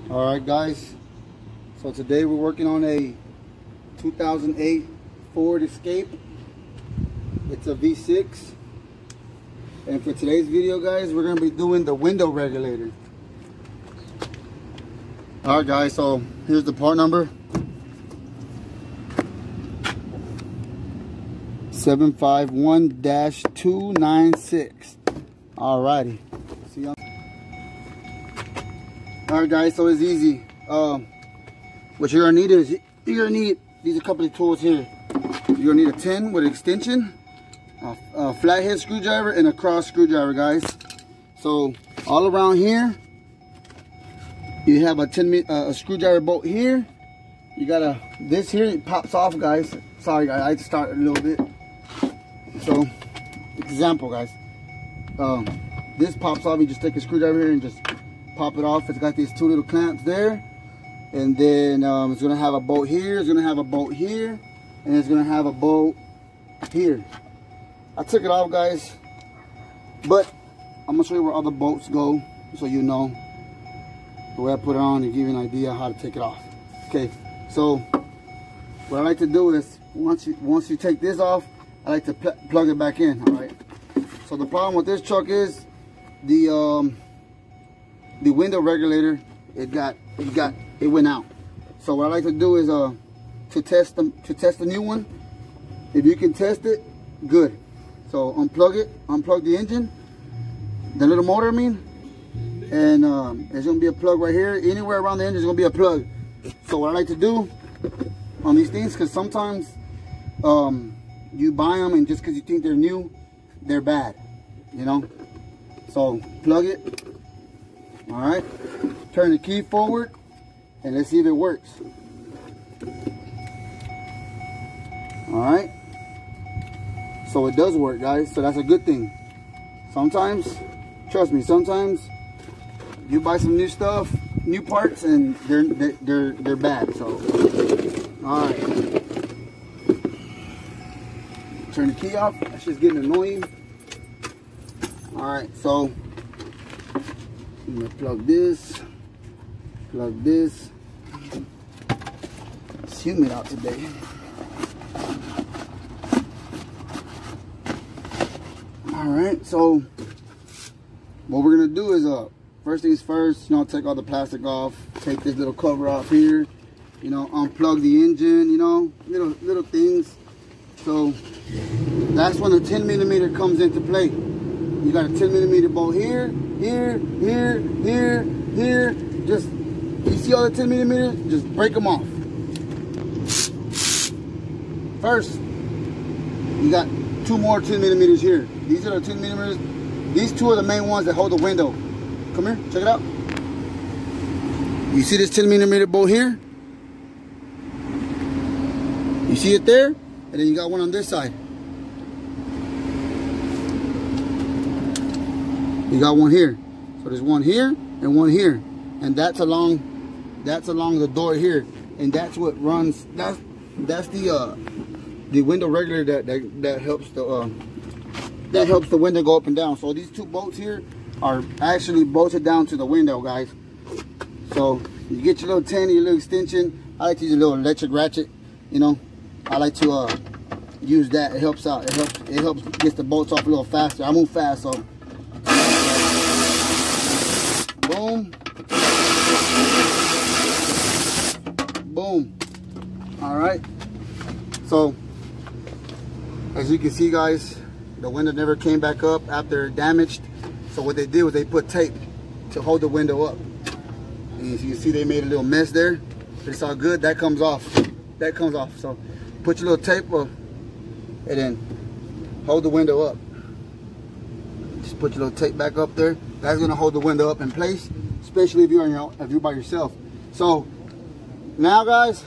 Alright guys, so today we're working on a 2008 Ford Escape. It's a V6, and for today's video guys, we're going to be doing the window regulator. Alright guys, so here's the part number. 751-296. Alrighty. See y'all. Alright guys, so it's easy. What you're gonna need is these a couple of tools here. You're gonna need a 10 with an extension, a flathead screwdriver, and a cross screwdriver, guys. So all around here, you have a screwdriver bolt here. You got this here, it pops off, guys. Sorry guys, I had to start a little bit. So, example guys, this pops off. You just take a screwdriver here and just pop it off. It's got these two little clamps there, and then it's gonna have a bolt here, it's gonna have a bolt here, and it's gonna have a bolt here. I took it off guys, but I'm gonna show you where other bolts go, so you know the way I put it on and give you an idea how to take it off. Okay, so what I like to do is once you take this off, I like to plug it back in. All right, so the problem with this truck is the window regulator, it went out. So what I like to do is to test the new one. If you can test it, good. So unplug the engine, the little motor I mean, and there's gonna be a plug right here. Anywhere around the engine is gonna be a plug. So what I like to do on these things, because sometimes you buy them and just because you think they're new, they're bad, you know. So plug it. All right, turn the key forward and let's see if it works. All right, so it does work guys, so that's a good thing. Sometimes, trust me, sometimes you buy some new stuff, new parts, and they're bad. So all right, turn the key off. That's just getting annoying. All right, so I'm gonna plug this. It's humid out today. All right, so what we're gonna do is first things first, you know, take all the plastic off, take this little cover off here, you know, unplug the engine, you know, little things. So that's when the 10mm comes into play. You got a 10mm bolt here, here. Just, you see all the 10mm? Just break them off. First, you got two more 10mm here. These are the 10mm. These two are the main ones that hold the window. Come here, check it out. You see this 10mm bolt here? You see it there? And then you got one on this side. You got one here. So there's one here and one here, and that's along the door here, and that's what runs. That's the window regulator that helps the window go up and down. So these two bolts here are actually bolted down to the window, guys. So you get your little 10, your little extension. I like to use a little electric ratchet. You know, I like to use that. It helps out. It helps get the bolts off a little faster. I move fast, so. Boom. Boom. All right. So, as you can see, guys, the window never came back up after damaged. So what they did was they put tape to hold the window up. And as you can see, they made a little mess there. But it's all good. That comes off. That comes off. So put your little tape up and then hold the window up. Just put your little tape back up there. That's gonna hold the window up in place, especially if you're by yourself. So now, guys,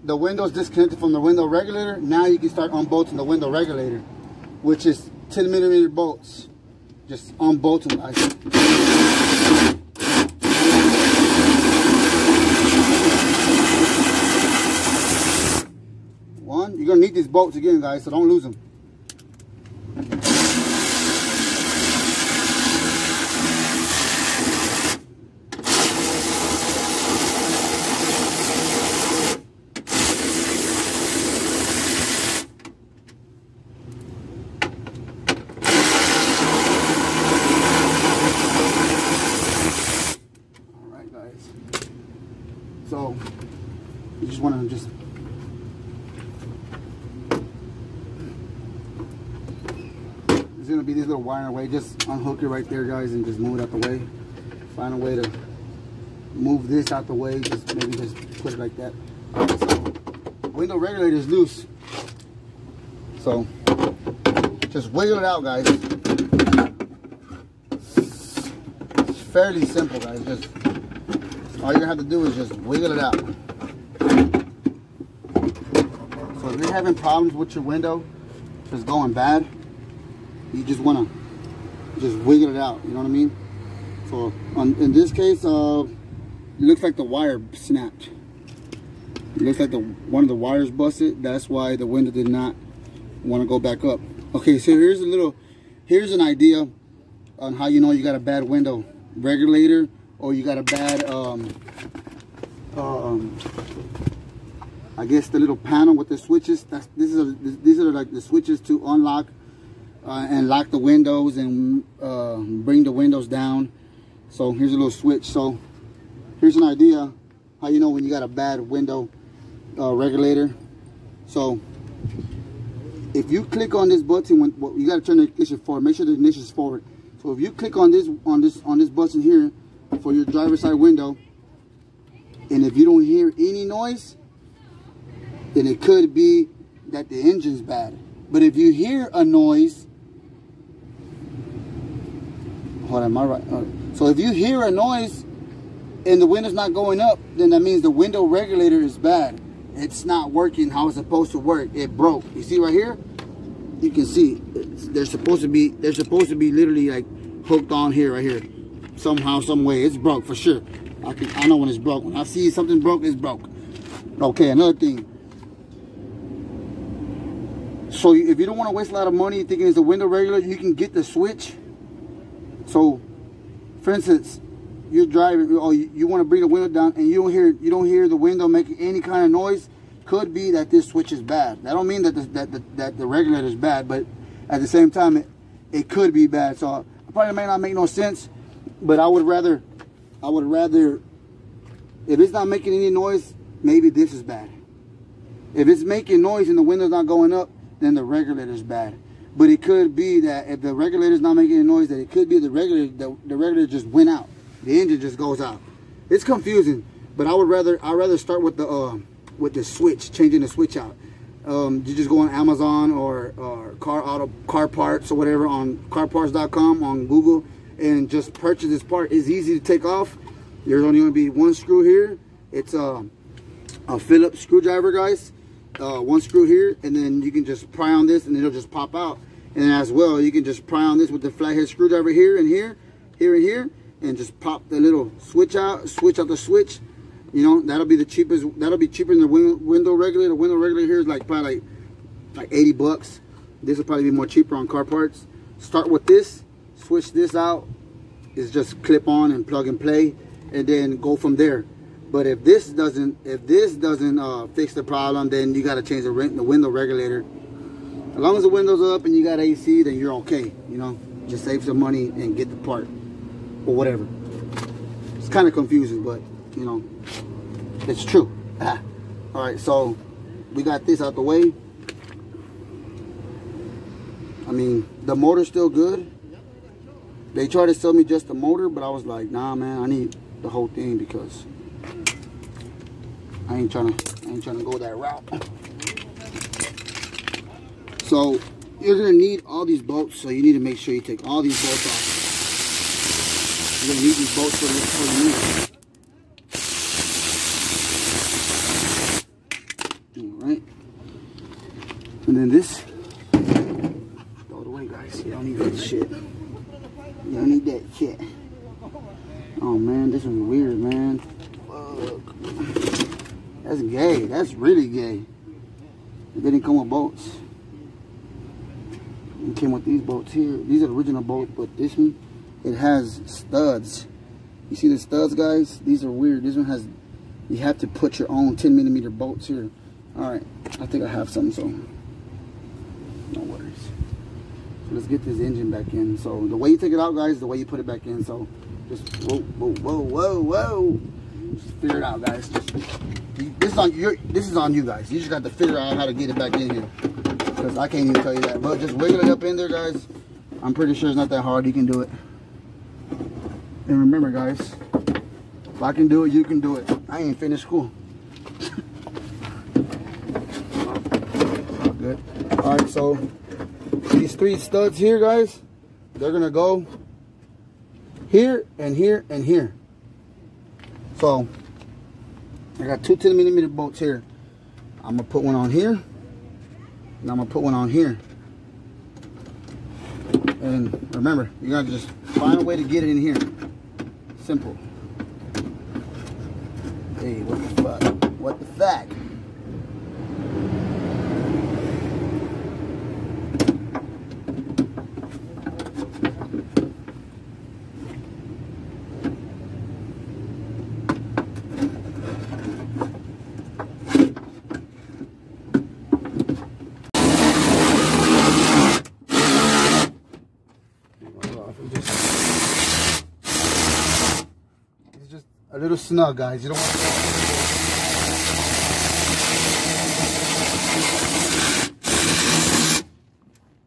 the window's disconnected from the window regulator. Now you can start unbolting the window regulator, which is 10mm bolts. Just unbolt them, guys. One, you're gonna need these bolts again, guys, so don't lose them. just want to just there's gonna be this little wire in the way. Just unhook it right there, guys, and just move it out the way. Find a way to move this out the way. Just maybe just put it like that. Right, so window regulator is loose, so just wiggle it out, guys. It's fairly simple, guys. Just all you're gonna have to do is just wiggle it out. So if you're having problems with your window, if it's going bad, you just wanna just wiggle it out. You know what I mean? So in this case, it looks like the wire snapped. It looks like one of the wires busted. That's why the window did not want to go back up. Okay, so here's an idea on how you know you got a bad window regulator, or you got a bad I guess the little panel with the switches. These are like the switches to unlock and lock the windows and bring the windows down. So here's a little switch. So here's an idea how you know when you got a bad window regulator. So if you click on this button, you got to turn the ignition forward. Make sure the ignition is forward. So if you click on this button here for your driver's side window, and if you don't hear any noise, then it could be that the engine's bad. But if you hear a noise, hold on, am I right? So if you hear a noise and the window's not going up, then that means the window regulator is bad. It's not working how it's supposed to work. It broke. You see right here? You can see they're supposed to be literally like hooked on here, right here, somehow, some way. It's broke for sure. I know when it's broke. When I see something broke, it's broke. Okay, another thing. So if you don't want to waste a lot of money thinking it's the window regulator, you can get the switch. So, for instance, you're driving, oh, you want to bring the window down, and you don't hear the window making any kind of noise. Could be that this switch is bad. That don't mean that the regulator is bad, but at the same time, it could be bad. So it probably may not make no sense, but I would rather, if it's not making any noise, maybe this is bad. If it's making noise and the window's not going up, then the regulator is bad. But it could be that if the regulator is not making any noise, that it could be the regulator just went out. The engine just goes out. It's confusing, but I'd rather start with the switch, changing the switch out. You just go on Amazon or car parts or whatever on carparts.com on Google and just purchase this part. It's easy to take off. There's only going to be one screw here. It's a Phillips screwdriver, guys. One screw here, and then you can just pry on this and it'll just pop out. And as well, you can just pry on this with the flathead screwdriver here and here, here and here, and just pop the little switch out, switch out the switch. You know, that'll be the cheapest. That'll be cheaper than the window regulator. The window regulator here is like probably like 80 bucks. This will probably be more cheaper on car parts. Start with this, switch this out. It's just clip on and plug and play, and then go from there. But if this doesn't fix the problem, then you got to change the window regulator. As long as the window's up and you got AC, then you're okay. You know, just save some money and get the part or whatever. It's kind of confusing, but you know, it's true. All right, so we got this out the way. I mean, the motor's still good. They tried to sell me just the motor, but I was like, nah, man, I need the whole thing because I ain't trying to go that route. So you're gonna need all these bolts, so you need to make sure you take all these bolts off. You're gonna need these bolts for the new. All right, and then this, throw it away, guys. You don't need that shit. You don't need that shit. Oh man, this is weird, man. Fuck. That's gay. That's really gay. It didn't come with bolts. It came with these bolts here. These are the original bolts, but this one, it has studs. You see the studs, guys? These are weird. This one has, you have to put your own 10mm bolts here. All right, I think I have some, so no worries. So let's get this engine back in. So the way you take it out, guys, is the way you put it back in. So just whoa, whoa, whoa, whoa, whoa. Just figure it out, guys. This is on you guys. You just got to figure out how to get it back in here, because I can't even tell you that. But just wiggle it up in there, guys. I'm pretty sure it's not that hard. You can do it. And remember, guys, if I can do it, you can do it. I ain't finished school. All good. All right, so these 3 studs here, guys, they're gonna go here and here and here. So I got 2 10mm bolts here. I'm gonna put one on here, and I'm gonna put one on here. And remember, you gotta just find a way to get it in here. Simple. Hey, what the fuck? What the fuck? A little snug, guys. You don't want to...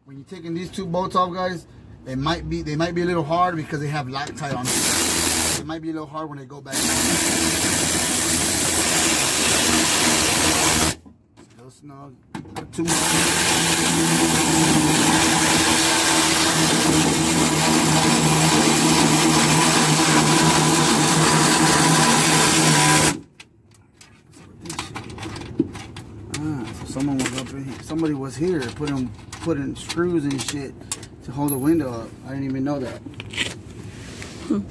When you're taking these 2 bolts off, guys, they might be a little hard because they have Loctite on them. It might be a little hard when they go back. A little snug. 2 more. Someone was up in here. Somebody was here putting screws and shit to hold the window up. I didn't even know that. I'm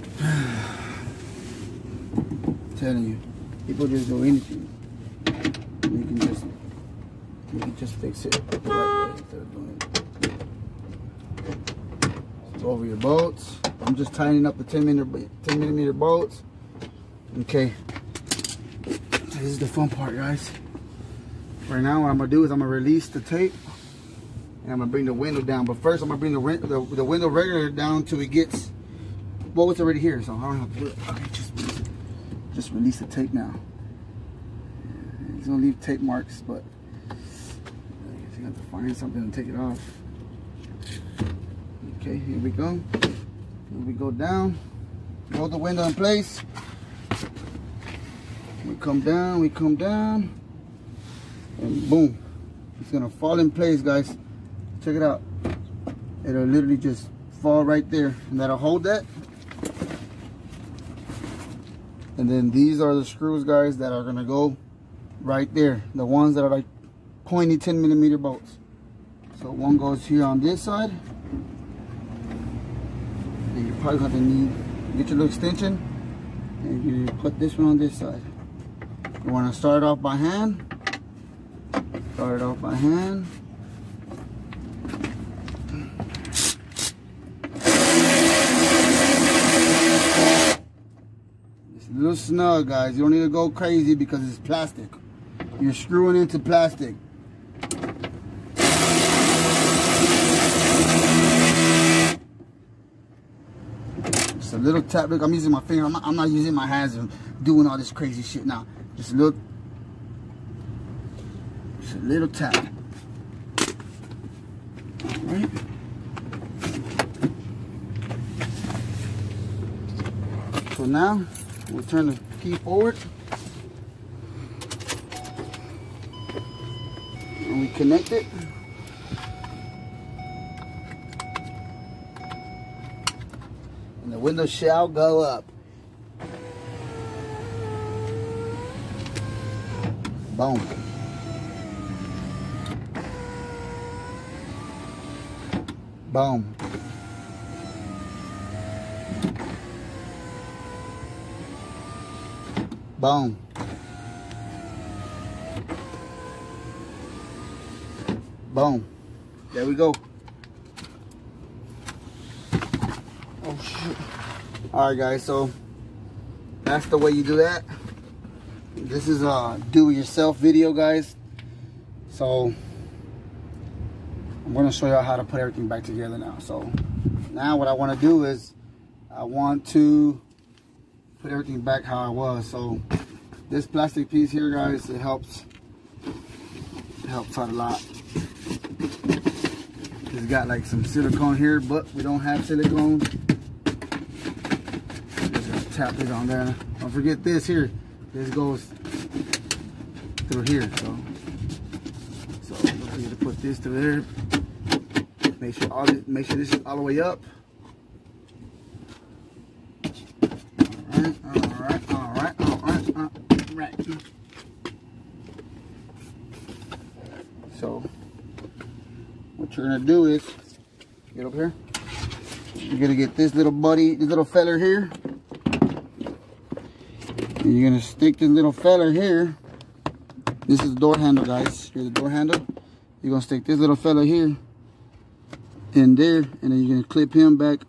telling you, people just do anything. You can just fix it the right way instead of doing it. So over your bolts. I'm just tightening up the 10mm bolts. Okay. This is the fun part, guys. Right now, what I'm gonna do is I'm gonna release the tape, and I'm gonna bring the window down. But first, I'm gonna bring the window regulator down till it gets. Well, it's already here, so I don't have to do it. Okay, just release the tape now. It's gonna leave tape marks, but I guess you have to find something and take it off. Okay, here we go. Here we go down. Hold the window in place. We come down. And boom, it's gonna fall in place, guys. Check it out. It'll literally just fall right there, and that'll hold that. And then these are the screws, guys, that are gonna go right there. The ones that are like pointy 10mm bolts. So one goes here on this side. And you're probably gonna need get your little extension, and you put this one on this side. You wanna start off by hand. Start it off by hand. It's a little snug, guys. You don't need to go crazy because it's plastic. You're screwing into plastic. Just a little tap. Look, I'm using my finger. I'm not using my hands and doing all this crazy shit now. Just a little tap. Alright. So now we'll turn the key forward. And we connect it. And the window shall go up. Boom. Boom. Boom. Boom. There we go. Oh shit. Alright guys, so that's the way you do that. This is a do-it-yourself video, guys. So I'm going to show you how to put everything back together now. So now what I want to do is I want to put everything back how it was. So this plastic piece here, guys, it helps out a lot. It's got like some silicone here, but we don't have silicone. Just gonna tap this on there. Don't forget this here. This goes through here. So don't forget to put this through there. Make sure this is all the way up. All right. So what you're gonna do is get up here. You're gonna get this little buddy, this little feller here. And you're gonna stick this little feller here. This is the door handle, guys. Here's the door handle. You're gonna stick this little fella here in there, and then you're gonna clip him back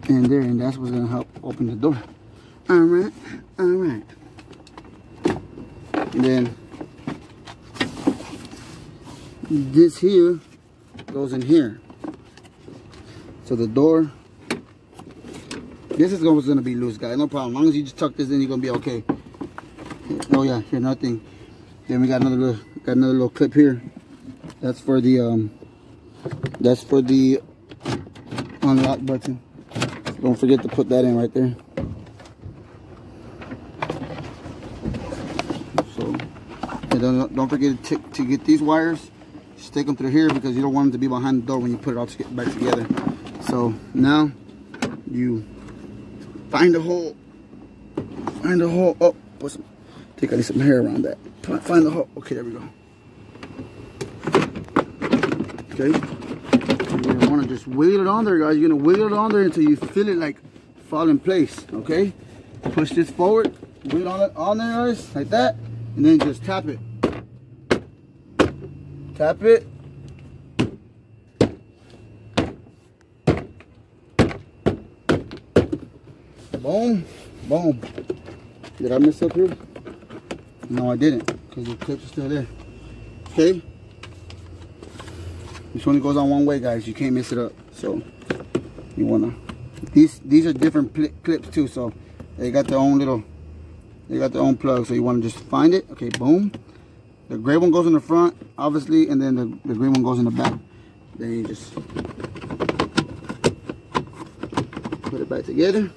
in there, and that's what's gonna help open the door. All right. And then this here goes in here. So the door, this is always gonna be loose, guys. No problem. As long as you just tuck this in, you're gonna be okay. Oh yeah, here, nothing. Then we got another little clip here. That's for the unlock button. Don't forget to put that in right there. So, and don't forget to get these wires. Stick them through here because you don't want them to be behind the door when you put it all back together. So now you find a hole. Oh, I think I need some hair around that. Find the hole. Okay, there we go. Okay. You're gonna want to just wheel it on there, guys. You're gonna wheel it on there until you feel it like fall in place. Okay. Push this forward. Wheel on there, guys, like that, and then just tap it. Tap it. Boom. Boom. Did I mess up here? No, I didn't, because the clips are still there. Okay. This only goes on one way, guys. You can't mess it up. So you wanna. These are different clips too. So they got their own plug. So you wanna just find it. Okay. Boom. The gray one goes in the front, obviously, and then the green one goes in the back. Then you just put it back together.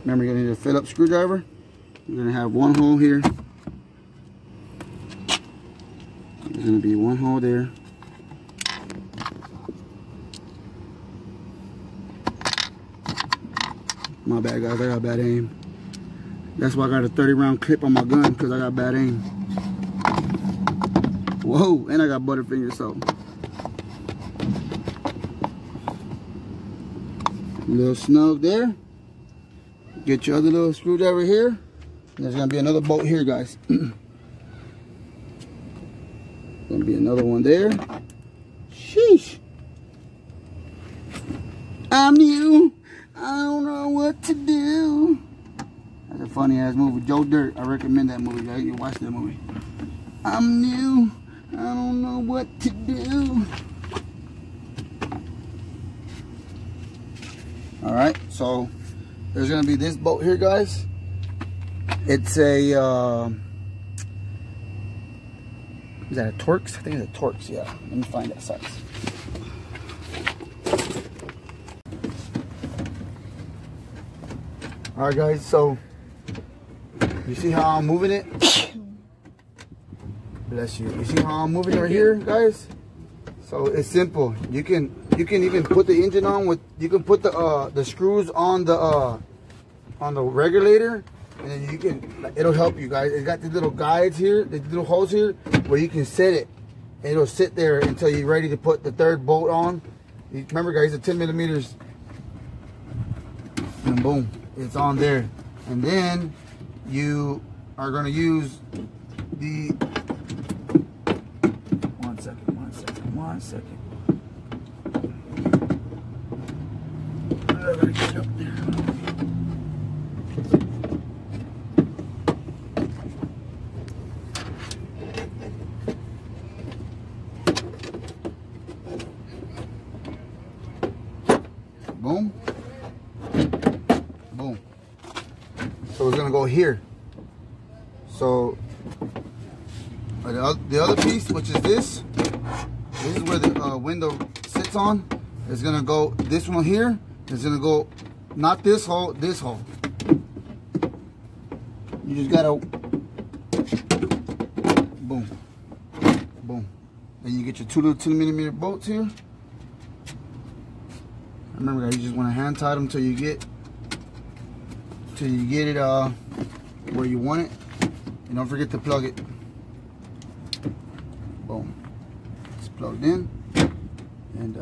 Remember, you're gonna need a Phillips screwdriver. You're gonna have one hole here. There's gonna be one hole there. My bad, guys, I got bad aim. That's why I got a 30-round clip on my gun, because I got bad aim. Whoa, and I got butterfingers, so. A little snug there. Get your other little screwdriver here. There's gonna be another bolt here, guys. Gonna be another one there. Sheesh. I'm new. I don't know what to do. That's a funny ass movie. Joe Dirt. I recommend that movie, guys. You watch that movie. I'm new. I don't know what to do. Alright, so there's gonna be this bolt here, guys. It's a is that a Torx? I think it's a Torx, yeah. Let me find that size. Alright, guys, so you see how I'm moving it? Bless you. You see how I'm moving right here, guys? So it's simple. You can even put the engine on with, you can put the screws on the regulator, and then you can, it'll help you, guys. It's got these little guides here, these little holes here, where you can set it, and it'll sit there until you're ready to put the third bolt on. Remember, guys, the 10 millimeters, and boom, it's on there. And then you are going to use the, one second. I gotta get up there. Boom. So it's gonna go here. So the other piece, which is this is where the window sits on. It's gonna go, this one here is gonna go, not this hole, this hole. You just gotta, boom, boom. Then you get your two little 2mm bolts here. Remember guys, you just wanna hand tie them till you get it where you want it. And don't forget to plug it. Boom. It's plugged in. And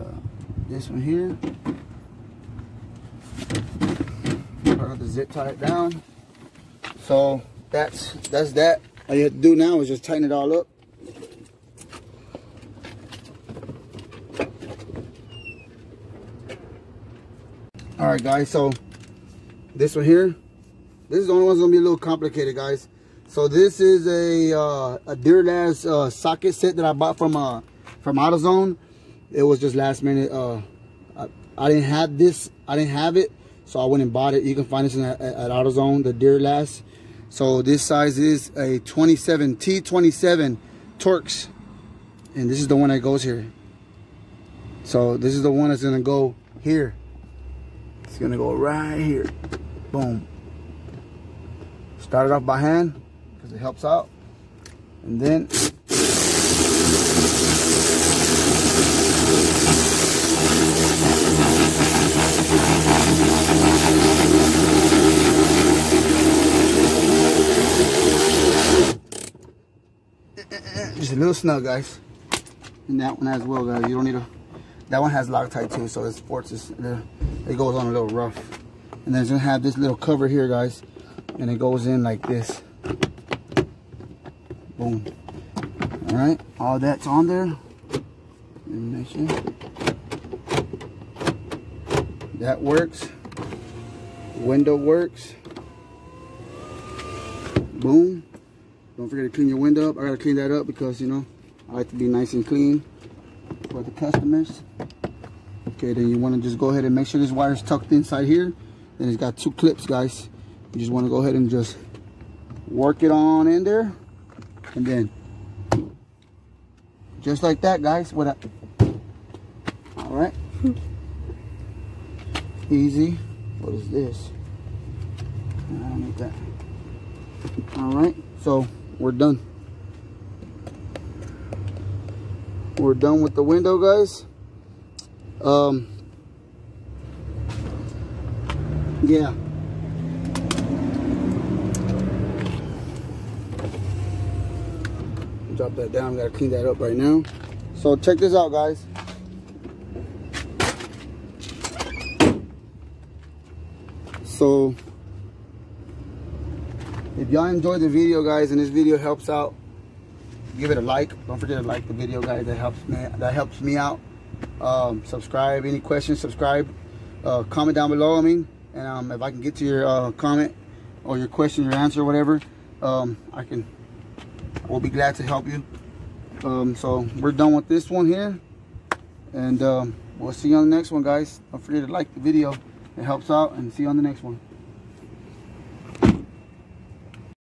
this one here, I got to zip tie it down. So that's that. All you have to do now is just tighten it all up. All right, guys. So this one here, this is the only one's gonna be a little complicated, guys. So this is a Dear Last socket set that I bought from AutoZone. It was just last minute. I didn't have this. I didn't have it, so I went and bought it. You can find this at AutoZone, the Dear Last. So this size is a 27 T27 Torx, and this is the one that goes here. So this is the one that's gonna go here. It's gonna go right here. Boom. Start it off by hand because it helps out, and then just a little snug, guys. And that one as well, guys. You don't need a. That one has Loctite too, so it forces it goes on a little rough. And then it's gonna have this little cover here, guys, and it goes in like this. Boom. All right, all that's on there. Make sure that works. Window works. Boom. Don't forget to clean your window up. I gotta clean that up because, you know, I like to be nice and clean for the customers. Okay, then you want to just go ahead and make sure this wire is tucked inside here. Then it's got two clips, guys. You just want to go ahead and just work it on in there, and then just like that, guys. All right. Easy. What is this? I don't need that. All right. So we're done. We're done with the window, guys. Yeah. Drop that down. Gotta clean that up right now. So check this out, guys. So if y'all enjoyed the video, guys, and this video helps out, give it a like. Don't forget to like the video, guys. That helps me out. Subscribe. Any questions, subscribe. Comment down below. And if I can get to your comment or your question, your answer, whatever, we'll be glad to help you. So we're done with this one here, and we'll see you on the next one, guys. Don't forget to like the video. It helps out, and see you on the next one.